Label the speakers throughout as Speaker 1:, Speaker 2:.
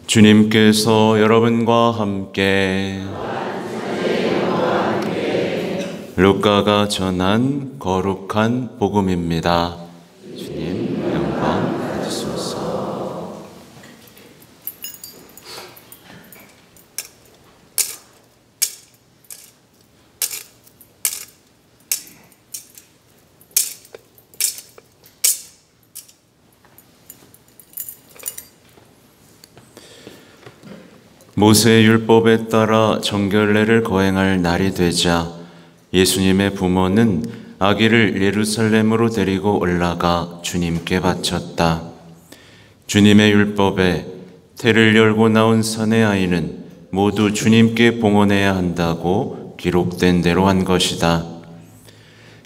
Speaker 1: 주님께서 여러분과 함께 루카가 전한 거룩한 복음입니다. 주님 영광 받으소서. 모세의 율법에 따라 정결례를 거행할 날이 되자 예수님의 부모는 아기를 예루살렘으로 데리고 올라가 주님께 바쳤다. 주님의 율법에 태를 열고 나온 산의 아이는 모두 주님께 봉헌해야 한다고 기록된 대로 한 것이다.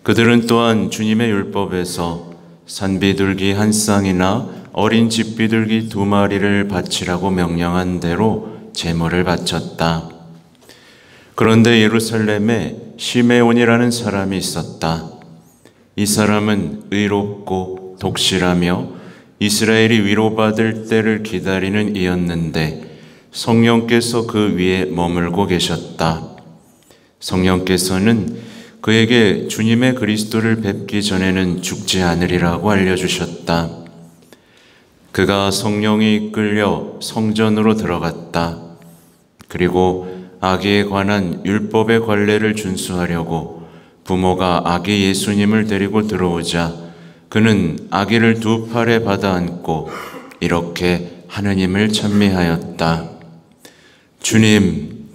Speaker 1: 그들은 또한 주님의 율법에서 산비둘기 한 쌍이나 어린 집비둘기 2마리를 바치라고 명령한 대로 제물을 바쳤다. 그런데 예루살렘에 시메온이라는 사람이 있었다. 이 사람은 의롭고 독실하며 이스라엘이 위로받을 때를 기다리는 이였는데 성령께서 그 위에 머물고 계셨다. 성령께서는 그에게 주님의 그리스도를 뵙기 전에는 죽지 않으리라고 알려주셨다. 그가 성령이 이끌려 성전으로 들어갔다. 그리고 아기에 관한 율법의 관례를 준수하려고 부모가 아기 예수님을 데리고 들어오자 그는 아기를 2팔에 받아 안고 이렇게 하느님을 찬미하였다. 주님,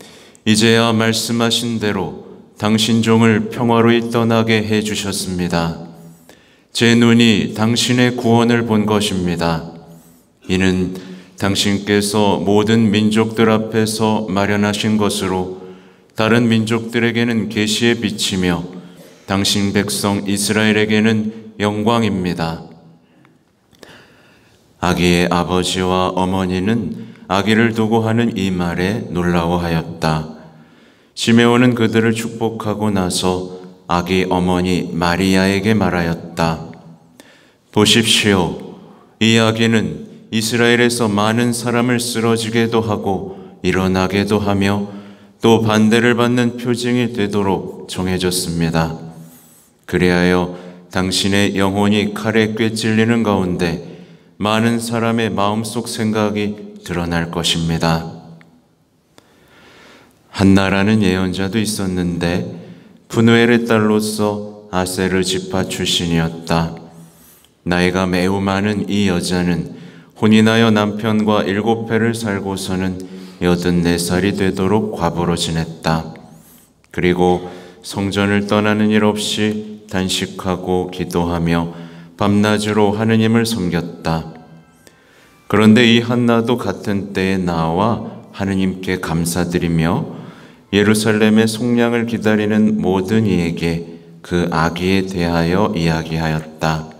Speaker 1: 이제야 말씀하신 대로 당신 종을 평화로이 떠나게 해주셨습니다. 제 눈이 당신의 구원을 본 것입니다. 이는 당신께서 모든 민족들 앞에서 마련하신 것으로 다른 민족들에게는 계시의 빛이며 당신 백성 이스라엘에게는 영광입니다. 아기의 아버지와 어머니는 아기를 두고 하는 이 말에 놀라워하였다. 시메온은 그들을 축복하고 나서 아기 어머니 마리아에게 말하였다. 보십시오. 이 아기는 이스라엘에서 많은 사람을 쓰러지게도 하고 일어나게도 하며 또 반대를 받는 표징이 되도록 정해졌습니다. 그리하여 당신의 영혼이 칼에 꿰찔리는 가운데 많은 사람의 마음속 생각이 드러날 것입니다. 한나라는 예언자도 있었는데 푸누엘의 딸로서 아세르 지파 출신이었다. 나이가 매우 많은 이 여자는 혼인하여 남편과 7해를 살고서는 84살이 되도록 과부로 지냈다. 그리고 성전을 떠나는 일 없이 단식하고 기도하며 밤낮으로 하느님을 섬겼다. 그런데 이 한나도 같은 때에 나와 하느님께 감사드리며 예루살렘의 속량을 기다리는 모든 이에게 그 아기에 대하여 이야기하였다.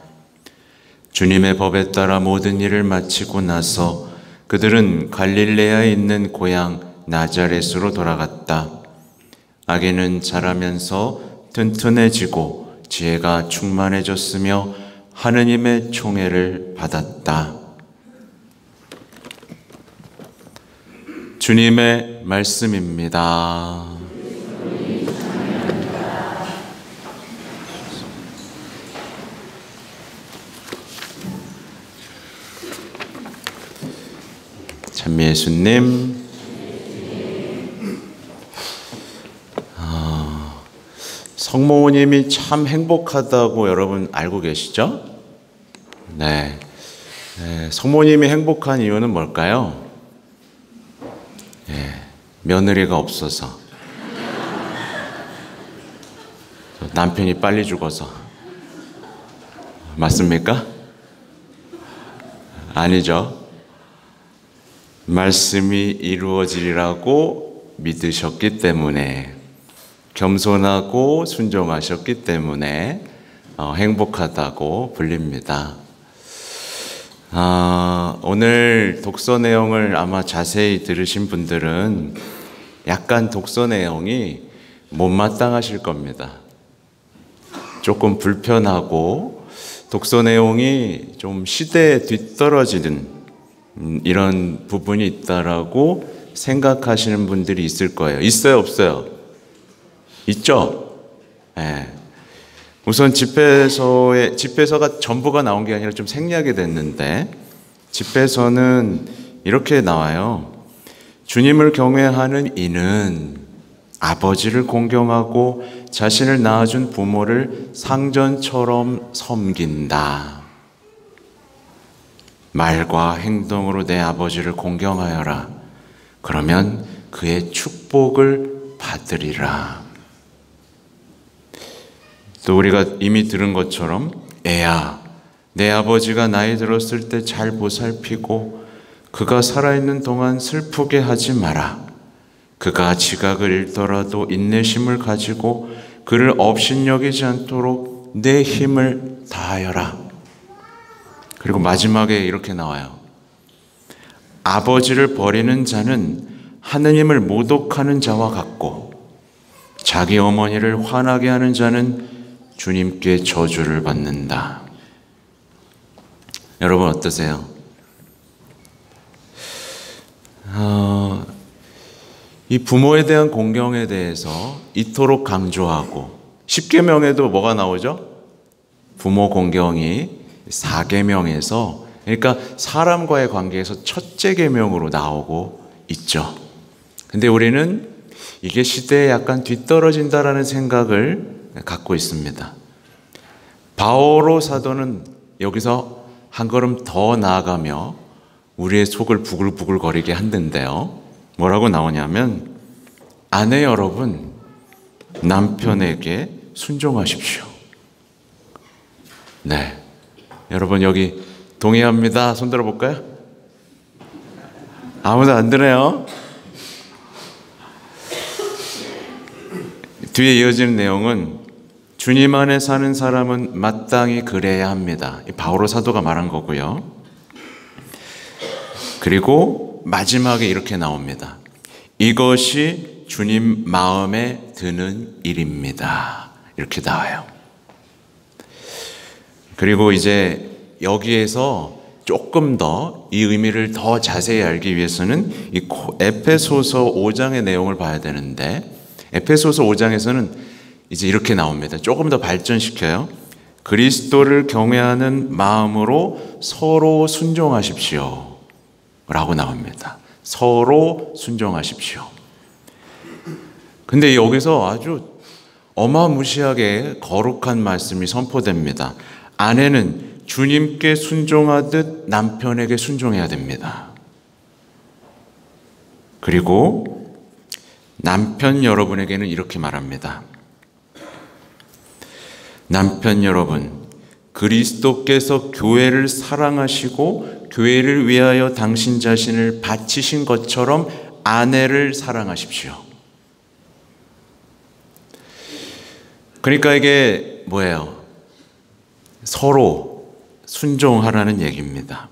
Speaker 1: 주님의 법에 따라 모든 일을 마치고 나서 그들은 갈릴레아에 있는 고향 나자렛으로 돌아갔다. 아기는 자라면서 튼튼해지고 지혜가 충만해졌으며 하느님의 총애를 받았다. 주님의 말씀입니다. 참 예수님, 성모님이 참 행복하다고 여러분 알고 계시죠? 네. 성모님이 행복한 이유는 뭘까요? 며느리가 없어서. 남편이 빨리 죽어서. 맞습니까? 아니죠. 말씀이 이루어지리라고 믿으셨기 때문에, 겸손하고 순종하셨기 때문에 행복하다고 불립니다. 오늘 독서 내용을 아마 자세히 들으신 분들은 약간 독서 내용이 못마땅하실 겁니다. 조금 불편하고 독서 내용이 좀 시대에 뒤떨어지는 이런 부분이 있다라고 생각하시는 분들이 있을 거예요. 있어요, 없어요? 있죠? 네. 우선 집회서가 전부가 나온 게 아니라 좀 생략이 됐는데, 집회서는 이렇게 나와요. 주님을 경외하는 이는 아버지를 공경하고 자신을 낳아준 부모를 상전처럼 섬긴다. 말과 행동으로 내 아버지를 공경하여라. 그러면 그의 축복을 받으리라. 또 우리가 이미 들은 것처럼 애야, 내 아버지가 나이 들었을 때 잘 보살피고 그가 살아있는 동안 슬프게 하지 마라. 그가 지각을 잃더라도 인내심을 가지고 그를 업신여기지 않도록 내 힘을 다하여라. 그리고 마지막에 이렇게 나와요. 아버지를 버리는 자는 하느님을 모독하는 자와 같고 자기 어머니를 화나게 하는 자는 주님께 저주를 받는다. 여러분 어떠세요? 이 부모에 대한 공경에 대해서 이토록 강조하고 10계명에도 뭐가 나오죠? 부모 공경이 4계명에서, 그러니까 사람과의 관계에서 첫째 계명으로 나오고 있죠. 근데 우리는 이게 시대에 약간 뒤떨어진다라는 생각을 갖고 있습니다. 바오로 사도는 여기서 한 걸음 더 나아가며 우리의 속을 부글부글거리게 한다는데요. 뭐라고 나오냐면, 아내 여러분, 남편에게 순종하십시오. 네, 여러분 여기 동의합니다. 손 들어볼까요? 아무도 안 드네요. 뒤에 이어지는 내용은 주님 안에 사는 사람은 마땅히 그래야 합니다. 바오로 사도가 말한 거고요. 그리고 마지막에 이렇게 나옵니다. 이것이 주님 마음에 드는 일입니다. 이렇게 나와요. 그리고 이제 여기에서 조금 더 이 의미를 더 자세히 알기 위해서는 이 에페소서 5장의 내용을 봐야 되는데, 에페소서 5장에서는 이제 이렇게 나옵니다. 조금 더 발전시켜요. 그리스도를 경외하는 마음으로 서로 순종하십시오 라고 나옵니다. 서로 순종하십시오. 근데 여기서 아주 어마무시하게 거룩한 말씀이 선포됩니다. 아내는 주님께 순종하듯 남편에게 순종해야 됩니다. 그리고 남편 여러분에게는 이렇게 말합니다. 남편 여러분, 그리스도께서 교회를 사랑하시고 교회를 위하여 당신 자신을 바치신 것처럼 아내를 사랑하십시오. 그러니까 이게 뭐예요? 서로 순종하라는 얘기입니다.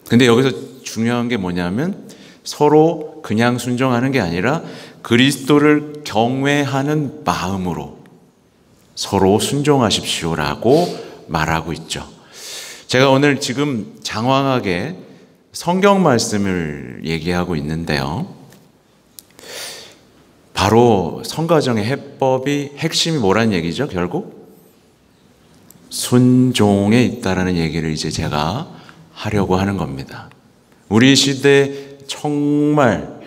Speaker 1: 근데 여기서 중요한 게 뭐냐면 서로 그냥 순종하는 게 아니라 그리스도를 경외하는 마음으로 서로 순종하십시오라고 말하고 있죠. 제가 오늘 지금 장황하게 성경 말씀을 얘기하고 있는데요. 바로 성가정의 해법이 핵심이 뭐란 얘기죠? 결국 순종에 있다라는 얘기를 이제 제가 하려고 하는 겁니다. 우리 시대에 정말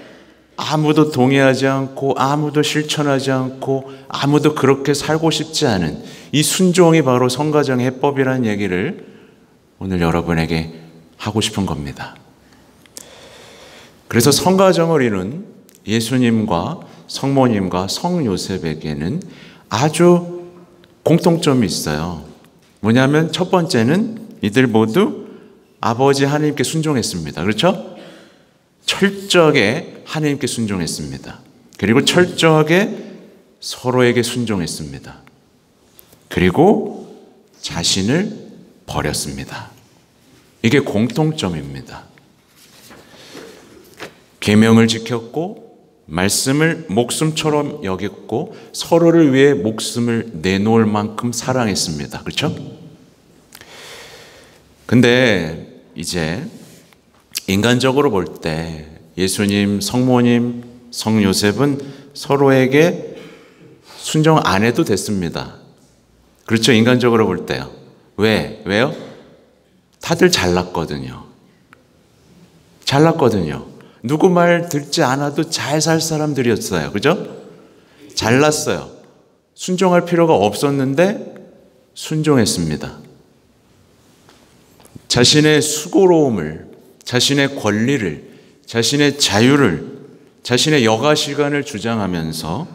Speaker 1: 아무도 동의하지 않고 아무도 실천하지 않고 아무도 그렇게 살고 싶지 않은 이 순종이 바로 성가정의 해법이라는 얘기를 오늘 여러분에게 하고 싶은 겁니다. 그래서 성가정을 이룬 예수님과 성모님과 성요셉에게는 아주 공통점이 있어요. 뭐냐면 첫 번째는 이들 모두 아버지 하나님께 순종했습니다. 그렇죠? 철저하게 하나님께 순종했습니다. 그리고 철저하게 서로에게 순종했습니다. 그리고 자신을 버렸습니다. 이게 공통점입니다. 계명을 지켰고 말씀을 목숨처럼 여겼고 서로를 위해 목숨을 내놓을 만큼 사랑했습니다. 그렇죠? 근데 이제 인간적으로 볼 때 예수님, 성모님, 성요셉은 서로에게 순종 안 해도 됐습니다. 그렇죠? 인간적으로 볼 때요. 왜요? 다들 잘났거든요. 누구 말 듣지 않아도 잘 살 사람들이었어요. 그죠? 잘났어요. 순종할 필요가 없었는데 순종했습니다. 자신의 수고로움을, 자신의 권리를, 자신의 자유를, 자신의 여가 시간을 주장하면서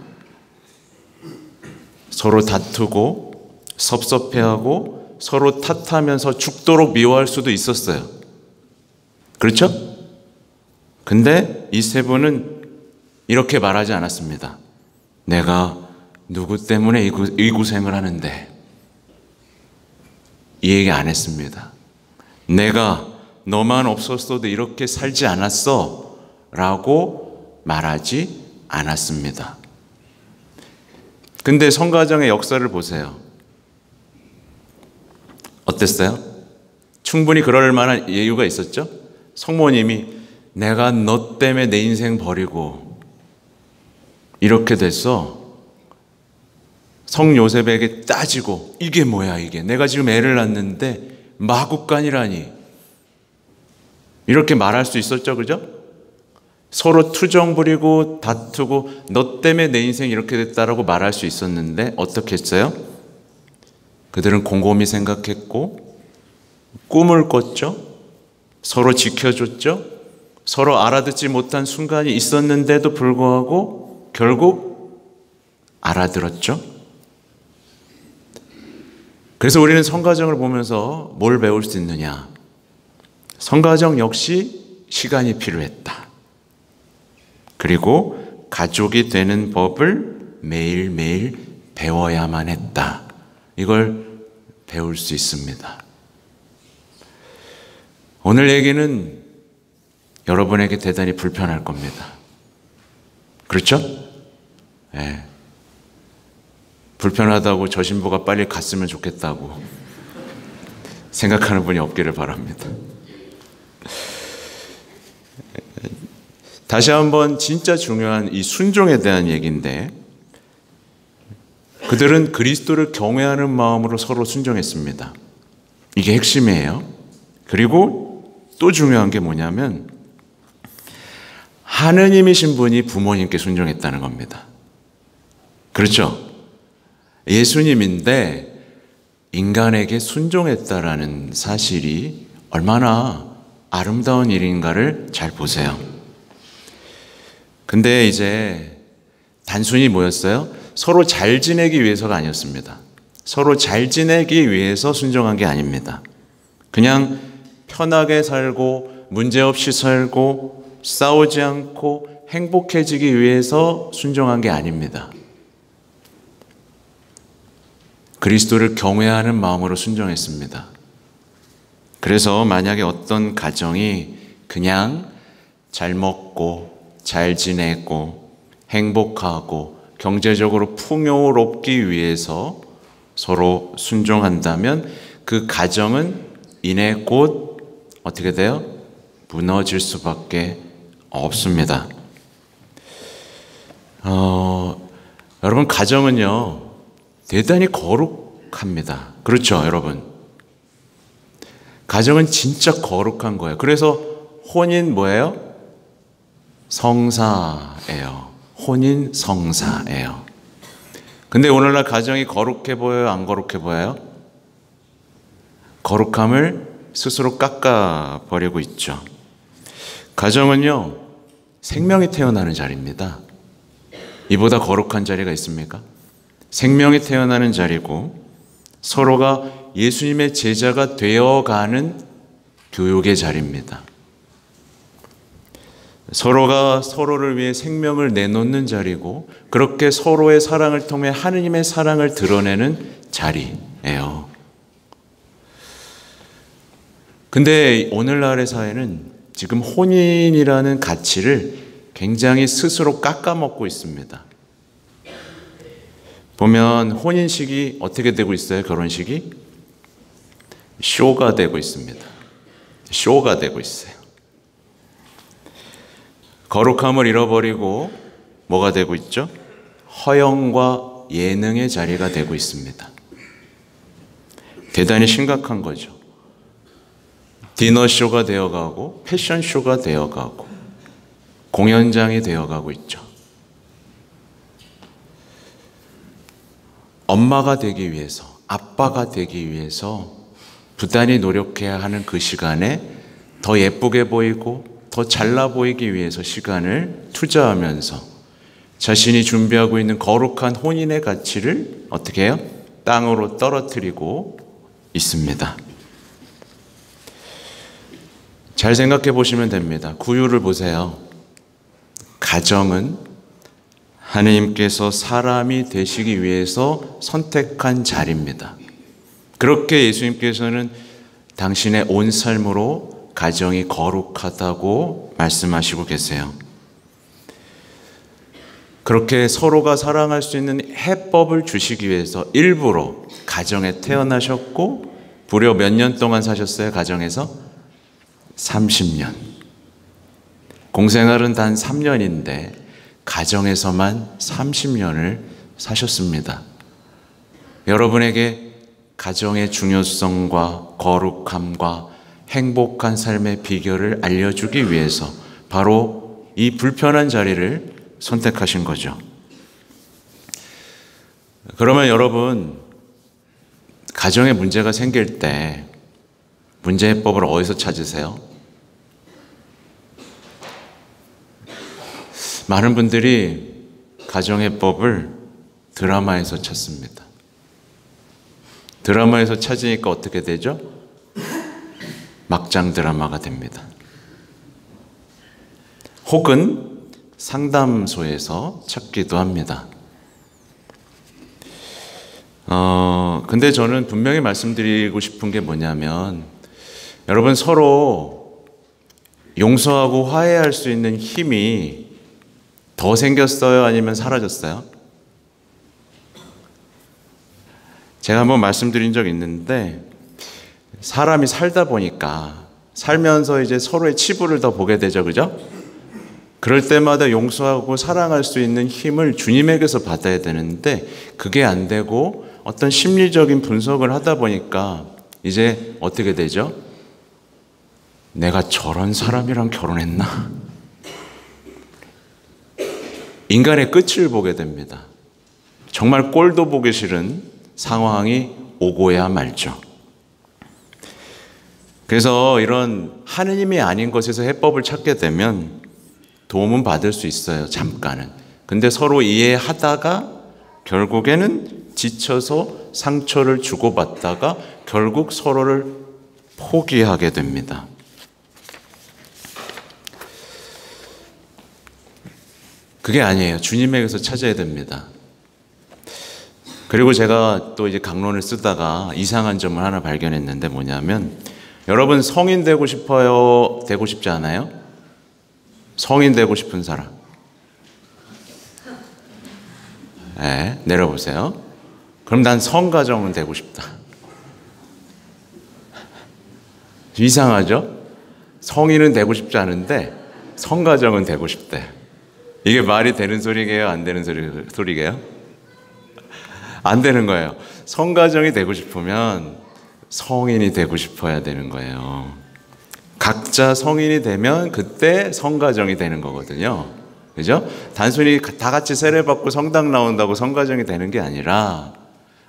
Speaker 1: 서로 다투고 섭섭해하고 서로 탓하면서 죽도록 미워할 수도 있었어요. 그렇죠? 근데 이 세 분은 이렇게 말하지 않았습니다. 내가 누구 때문에 이 고생을 하는데, 이 얘기 안 했습니다. 내가 너만 없었어도 이렇게 살지 않았어 라고 말하지 않았습니다. 근데 성가정의 역사를 보세요. 어땠어요? 충분히 그럴 만한 이유가 있었죠? 성모님이 내가 너 때문에 내 인생 버리고 이렇게 됐어. 성요셉에게 따지고 이게 뭐야 이게. 내가 지금 애를 낳는데 마구간이라니. 이렇게 말할 수 있었죠. 그죠? 서로 투정 부리고 다투고 너 때문에 내 인생 이렇게 됐다라고 말할 수 있었는데 어떻게 했어요? 그들은 곰곰이 생각했고 꿈을 꿨죠. 서로 지켜줬죠. 서로 알아듣지 못한 순간이 있었는데도 불구하고 결국 알아들었죠. 그래서 우리는 성가정을 보면서 뭘 배울 수 있느냐? 성가정 역시 시간이 필요했다. 그리고 가족이 되는 법을 매일매일 배워야만 했다. 이걸 배울 수 있습니다. 오늘 얘기는 여러분에게 대단히 불편할 겁니다. 그렇죠? 네. 불편하다고 저 신부가 빨리 갔으면 좋겠다고 생각하는 분이 없기를 바랍니다. 다시 한번 진짜 중요한 이 순종에 대한 얘기인데, 그들은 그리스도를 경외하는 마음으로 서로 순종했습니다. 이게 핵심이에요. 그리고 또 중요한 게 뭐냐면 하느님이신 분이 부모님께 순종했다는 겁니다. 그렇죠? 예수님인데 인간에게 순종했다라는 사실이 얼마나 아름다운 일인가를 잘 보세요. 근데 이제 단순히 뭐였어요? 서로 잘 지내기 위해서가 아니었습니다. 서로 잘 지내기 위해서 순종한 게 아닙니다. 그냥 편하게 살고 문제없이 살고 싸우지 않고 행복해지기 위해서 순종한 게 아닙니다. 그리스도를 경외하는 마음으로 순종했습니다. 그래서 만약에 어떤 가정이 그냥 잘 먹고 잘 지내고 행복하고 경제적으로 풍요롭기 위해서 서로 순종한다면 그 가정은 이내 곧 어떻게 돼요? 무너질 수밖에 없습니다. 여러분, 가정은요 대단히 거룩합니다. 그렇죠, 여러분? 가정은 진짜 거룩한 거예요. 그래서 혼인 뭐예요? 성사예요. 혼인 성사예요. 근데 오늘날 가정이 거룩해 보여요? 안 거룩해 보여요? 거룩함을 스스로 깎아버리고 있죠. 가정은요 생명이 태어나는 자리입니다. 이보다 거룩한 자리가 있습니까? 생명이 태어나는 자리고 서로가 예수님의 제자가 되어가는 교육의 자리입니다. 서로가 서로를 위해 생명을 내놓는 자리고 그렇게 서로의 사랑을 통해 하느님의 사랑을 드러내는 자리예요. 근데 오늘날의 사회는 지금 혼인이라는 가치를 굉장히 스스로 깎아먹고 있습니다. 보면 혼인식이 어떻게 되고 있어요? 결혼식이? 쇼가 되고 있습니다. 쇼가 되고 있어요. 거룩함을 잃어버리고 뭐가 되고 있죠? 허영과 예능의 자리가 되고 있습니다. 대단히 심각한 거죠. 디너쇼가 되어가고 패션쇼가 되어가고 공연장이 되어가고 있죠. 엄마가 되기 위해서, 아빠가 되기 위해서 부단히 노력해야 하는 그 시간에 더 예쁘게 보이고 더 잘나 보이기 위해서 시간을 투자하면서 자신이 준비하고 있는 거룩한 혼인의 가치를 어떻게 해요? 땅으로 떨어뜨리고 있습니다. 잘 생각해 보시면 됩니다. 구유를 보세요. 가정은 하나님께서 사람이 되시기 위해서 선택한 자리입니다. 그렇게 예수님께서는 당신의 온 삶으로 가정이 거룩하다고 말씀하시고 계세요. 그렇게 서로가 사랑할 수 있는 해법을 주시기 위해서 일부러 가정에 태어나셨고 무려 몇 년 동안 사셨어요? 가정에서? 30년. 공생활은 단 3년인데 가정에서만 30년을 사셨습니다. 여러분에게 가정의 중요성과 거룩함과 행복한 삶의 비결을 알려주기 위해서 바로 이 불편한 자리를 선택하신 거죠. 그러면 여러분, 가정에 문제가 생길 때 문제 해법을 어디서 찾으세요? 많은 분들이 가정 해법을 드라마에서 찾습니다. 드라마에서 찾으니까 어떻게 되죠? 막장 드라마가 됩니다. 혹은 상담소에서 찾기도 합니다. 근데 저는 분명히 말씀드리고 싶은 게 뭐냐면, 여러분 서로 용서하고 화해할 수 있는 힘이 더 생겼어요? 아니면 사라졌어요? 제가 한번 말씀드린 적 있는데, 사람이 살다 보니까 살면서 이제 서로의 치부를 더 보게 되죠, 그죠? 그럴 때마다 용서하고 사랑할 수 있는 힘을 주님에게서 받아야 되는데 그게 안 되고 어떤 심리적인 분석을 하다 보니까 이제 어떻게 되죠? 내가 저런 사람이랑 결혼했나? 인간의 끝을 보게 됩니다. 정말 꼴도 보기 싫은 상황이 오고야 말죠. 그래서 이런 하느님이 아닌 것에서 해법을 찾게 되면 도움은 받을 수 있어요, 잠깐은. 근데 서로 이해하다가 결국에는 지쳐서 상처를 주고받다가 결국 서로를 포기하게 됩니다. 그게 아니에요. 주님에게서 찾아야 됩니다. 그리고 제가 또 이제 강론을 쓰다가 이상한 점을 하나 발견했는데 뭐냐면, 여러분 성인 되고 싶어요? 되고 싶지 않아요? 성인 되고 싶은 사람. 네, 내려보세요. 그럼 난 성가정은 되고 싶다. 이상하죠? 성인은 되고 싶지 않은데 성가정은 되고 싶대. 이게 말이 되는 소리게요? 안 되는 소리게요? 안 되는 거예요. 성가정이 되고 싶으면 성인이 되고 싶어야 되는 거예요. 각자 성인이 되면 그때 성가정이 되는 거거든요. 그죠? 단순히 다 같이 세례받고 성당 나온다고 성가정이 되는 게 아니라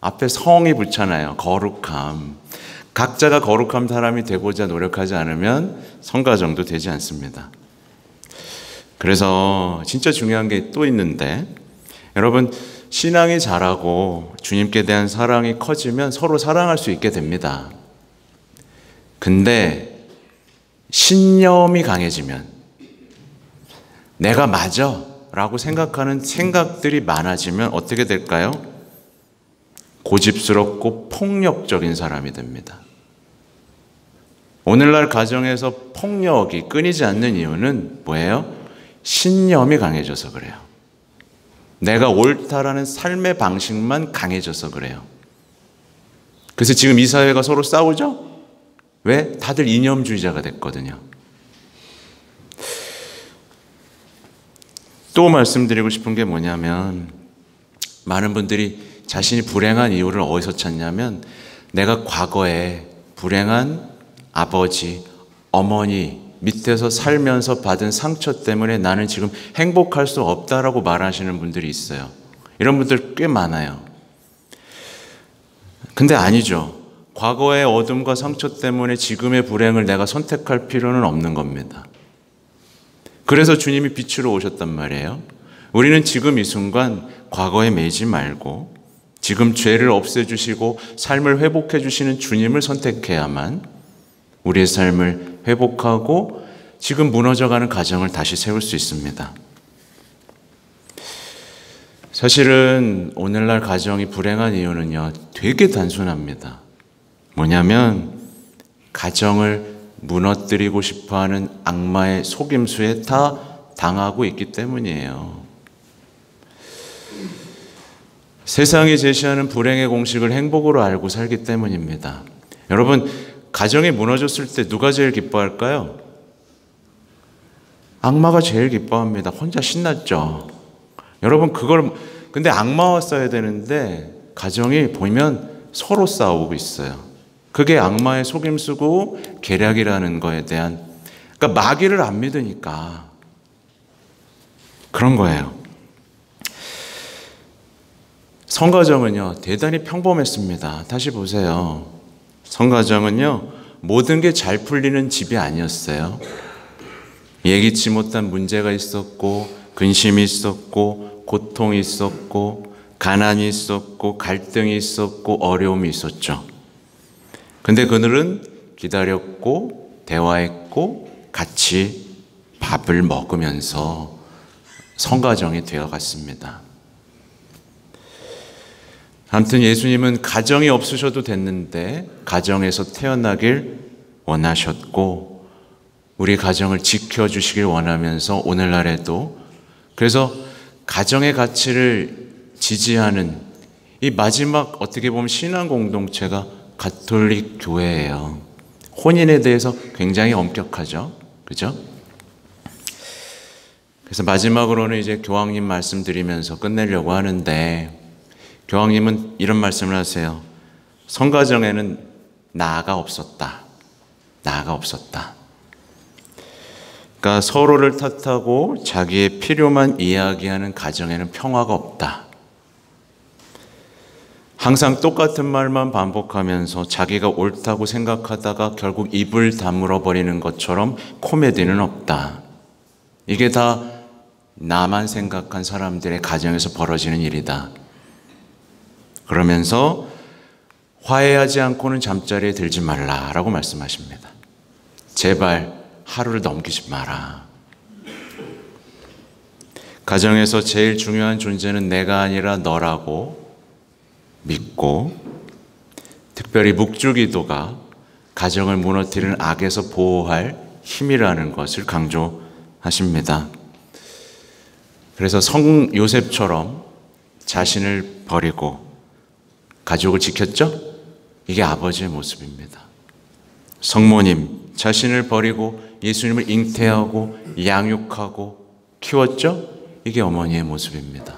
Speaker 1: 앞에 성이 붙잖아요. 거룩함. 각자가 거룩한 사람이 되고자 노력하지 않으면 성가정도 되지 않습니다. 그래서 진짜 중요한 게 또 있는데, 여러분 신앙이 자라고 주님께 대한 사랑이 커지면 서로 사랑할 수 있게 됩니다. 근데 신념이 강해지면, 내가 맞아 라고 생각하는 생각들이 많아지면 어떻게 될까요? 고집스럽고 폭력적인 사람이 됩니다. 오늘날 가정에서 폭력이 끊이지 않는 이유는 뭐예요? 신념이 강해져서 그래요. 내가 옳다라는 삶의 방식만 강해져서 그래요. 그래서 지금 이 사회가 서로 싸우죠? 왜? 다들 이념주의자가 됐거든요. 또 말씀드리고 싶은 게 뭐냐면, 많은 분들이 자신이 불행한 이유를 어디서 찾냐면, 내가 과거에 불행한 아버지, 어머니 밑에서 살면서 받은 상처 때문에 나는 지금 행복할 수 없다라고 말하시는 분들이 있어요. 이런 분들 꽤 많아요. 근데 아니죠. 과거의 어둠과 상처 때문에 지금의 불행을 내가 선택할 필요는 없는 겁니다. 그래서 주님이 빛으로 오셨단 말이에요. 우리는 지금 이 순간 과거에 매이지 말고 지금 죄를 없애주시고 삶을 회복해 주시는 주님을 선택해야만 우리의 삶을 회복하고 지금 무너져가는 가정을 다시 세울 수 있습니다. 사실은 오늘날 가정이 불행한 이유는요, 되게 단순합니다. 뭐냐면 가정을 무너뜨리고 싶어하는 악마의 속임수에 다 당하고 있기 때문이에요. 세상이 제시하는 불행의 공식을 행복으로 알고 살기 때문입니다. 여러분, 가정이 무너졌을 때 누가 제일 기뻐할까요? 악마가 제일 기뻐합니다. 혼자 신났죠. 여러분, 근데 악마와 싸워야 되는데 가정이 보면 서로 싸우고 있어요. 그게 악마의 속임수고 계략이라는 거에 대한, 그러니까 마귀를 안 믿으니까 그런 거예요. 성가정은요, 대단히 평범했습니다. 다시 보세요. 성가정은요, 모든 게 잘 풀리는 집이 아니었어요. 예기치 못한 문제가 있었고, 근심이 있었고, 고통이 있었고, 가난이 있었고, 갈등이 있었고, 어려움이 있었죠. 근데 그들은 기다렸고, 대화했고, 같이 밥을 먹으면서 성가정이 되어갔습니다. 아무튼 예수님은 가정이 없으셔도 됐는데 가정에서 태어나길 원하셨고 우리 가정을 지켜주시길 원하면서 오늘날에도, 그래서 가정의 가치를 지지하는 이 마지막 어떻게 보면 신앙 공동체가 가톨릭 교회예요. 혼인에 대해서 굉장히 엄격하죠. 그죠? 그래서 마지막으로는 이제 교황님 말씀드리면서 끝내려고 하는데, 교황님은 이런 말씀을 하세요. 성가정에는 나가 없었다. 나가 없었다. 그러니까 서로를 탓하고 자기의 필요만 이야기하는 가정에는 평화가 없다. 항상 똑같은 말만 반복하면서 자기가 옳다고 생각하다가 결국 입을 다물어 버리는 것처럼 코미디는 없다. 이게 다 나만 생각한 사람들의 가정에서 벌어지는 일이다. 그러면서 화해하지 않고는 잠자리에 들지 말라라고 말씀하십니다. 제발 하루를 넘기지 마라. 가정에서 제일 중요한 존재는 내가 아니라 너라고 믿고, 특별히 묵주기도가 가정을 무너뜨리는 악에서 보호할 힘이라는 것을 강조하십니다. 그래서 성 요셉처럼 자신을 버리고 가족을 지켰죠? 이게 아버지의 모습입니다. 성모님, 자신을 버리고 예수님을 잉태하고 양육하고 키웠죠? 이게 어머니의 모습입니다.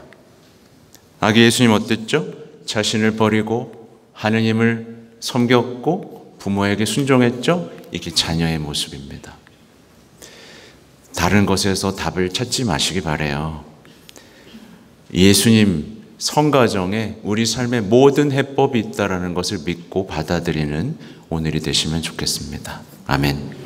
Speaker 1: 아기 예수님 어땠죠? 자신을 버리고 하느님을 섬겼고 부모에게 순종했죠? 이게 자녀의 모습입니다. 다른 것에서 답을 찾지 마시기 바라요. 예수님 성가정에 우리 삶의 모든 해법이 있다는 것을 믿고 받아들이는 오늘이 되시면 좋겠습니다. 아멘.